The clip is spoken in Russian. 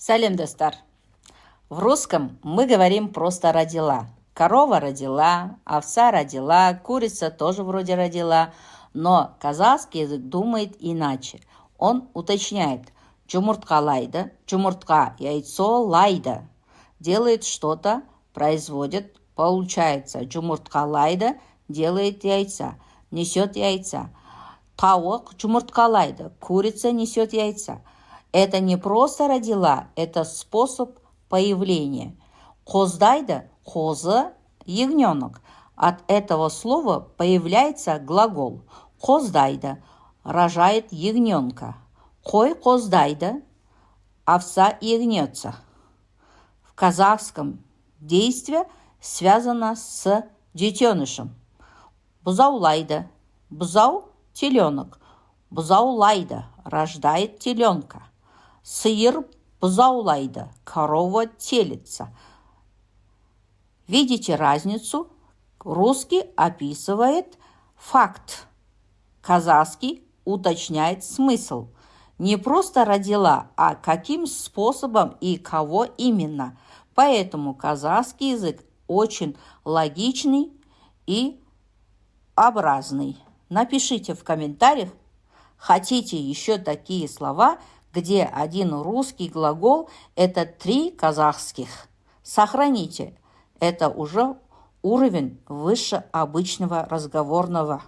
Салем, достар. В русском мы говорим просто «родила». Корова родила, овца родила, курица тоже вроде родила. Но казахский язык думает иначе. Он уточняет «чумурткалайды», «чумуртка», «яйцо лайда». Делает что-то, производит, получается. «Чумурткалайды» делает яйца, несет яйца. Тауық чумурткалайды, курица несет яйца. Это не просто родила, это способ появления. Қоздайды, қозы, ягненок. От этого слова появляется глагол. Қоздайды, рожает ягненка. Қой қоздайды, овца ягнется. В казахском действие связано с детенышем. Бұзаулайды, бұзау – теленок. Бұзаулайды, рождает теленка. Сиыр бұзаулайды, корова телится. Видите разницу? Русский описывает факт. Казахский уточняет смысл. Не просто родила, а каким способом и кого именно. Поэтому казахский язык очень логичный и образный. Напишите в комментариях, хотите еще такие слова, где один русский глагол – это 3 казахских. Сохраните. Это уже уровень выше обычного разговорного.